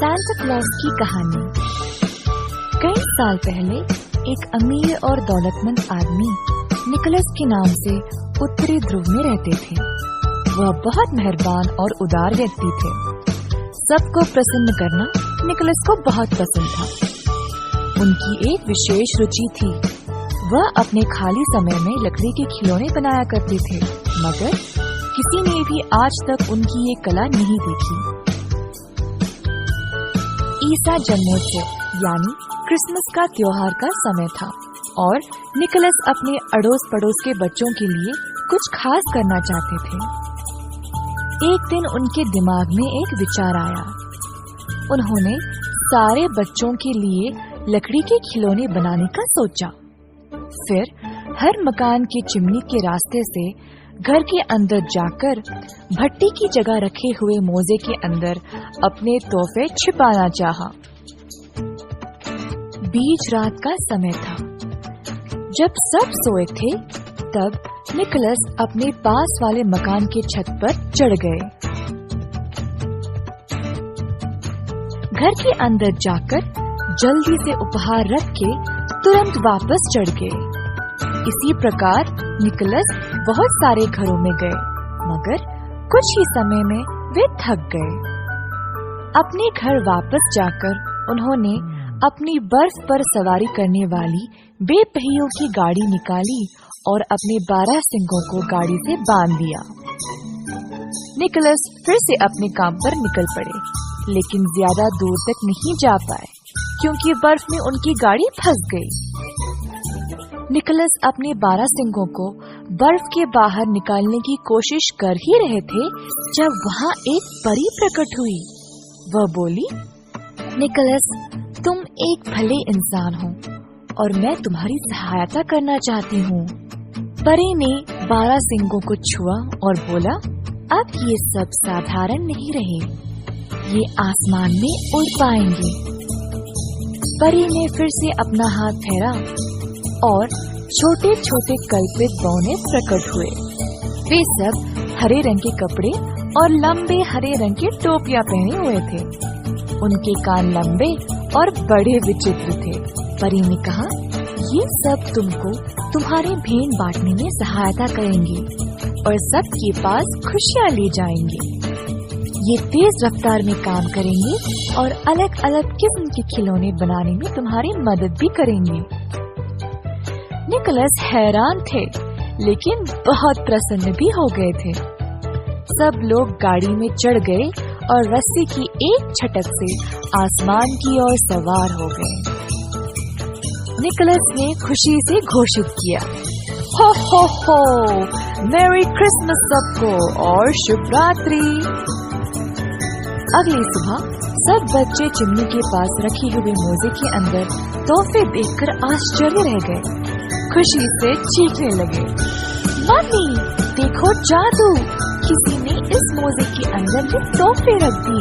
Santa Claus की कहानी। कई साल पहले एक अमीर और दौलतमंद आदमी निकोलस के नाम से उत्तरी ध्रुव में रहते थे। वह बहुत मेहरबान और उदार व्यक्ति थे। सबको प्रसन्न करना निकोलस को बहुत पसंद था। उनकी एक विशेष रुचि थी। वह अपने खाली समय में लकड़ी के खिलौने बनाया करते थे, मगर किसी ने भी आज तक उनकी ये कला नहीं देखी। ईसा जन्मोत्सव यानी क्रिसमस का त्योहार का समय था और निकोलस अपने अड़ोस पड़ोस के बच्चों के लिए कुछ खास करना चाहते थे। एक दिन उनके दिमाग में एक विचार आया। उन्होंने सारे बच्चों के लिए लकड़ी के खिलौने बनाने का सोचा। फिर हर मकान के चिमनी के रास्ते से घर के अंदर जाकर भट्टी की जगह रखे हुए मोजे के अंदर अपने तोहफे छिपाना चाहा। बीच रात का समय था। जब सब सोए थे, तब निकोलस अपने पास वाले मकान के छत पर चढ़ गए। घर के अंदर जाकर जल्दी से उपहार रख के तुरंत वापस चढ़ गए। इसी प्रकार निकोलस बहुत सारे घरों में गए, मगर कुछ ही समय में वे थक गए। अपने घर वापस जाकर उन्होंने अपनी बर्फ पर सवारी करने वाली बेपहियों की गाड़ी निकाली और अपने 12 सिंगों को गाड़ी से बांध दिया। निकोलस फिर से अपने काम पर निकल पड़े, लेकिन ज्यादा दूर तक नहीं जा पाए क्योंकि बर्फ में उनकी गाड़ी फंस गई। निकोलस अपने 12 सिंगों को बर्फ के बाहर निकालने की कोशिश कर ही रहे थे जब वहाँ एक परी प्रकट हुई। वह बोली, निकोलस, तुम एक भले इंसान हो और मैं तुम्हारी सहायता करना चाहती हूँ। परी ने 12 सिंगों को छुआ और बोला, अब ये सब साधारण नहीं रहे, ये आसमान में उड़ पाएंगे। परी ने फिर से अपना हाथ फेरा और छोटे छोटे कल्पित बौने प्रकट हुए। वे सब हरे रंग के कपड़े और लंबे हरे रंग के टोपियां पहने हुए थे। उनके कान लंबे और बड़े विचित्र थे। परी ने कहा, ये सब तुमको तुम्हारे भेंट बांटने में सहायता करेंगे और सबके पास खुशियाँ ले जाएंगे। ये तेज रफ्तार में काम करेंगे और अलग अलग किस्म के खिलौने बनाने में तुम्हारी मदद भी करेंगे। निकोलस हैरान थे, लेकिन बहुत प्रसन्न भी हो गए थे। सब लोग गाड़ी में चढ़ गए और रस्सी की एक झटक से आसमान की ओर सवार हो गए। निकोलस ने खुशी से घोषित किया, हो हो हो, मेरी क्रिसमस सबको और शुभ रात्रि। अगली सुबह सब बच्चे चिमनी के पास रखी हुई मोजे के अंदर तोहफे देखकर आश्चर्य रह गए। खुशी से चीखने लगे, मम्मी देखो जादू, किसी ने इस मोजे के अंदर ये तोहफे रख दिए।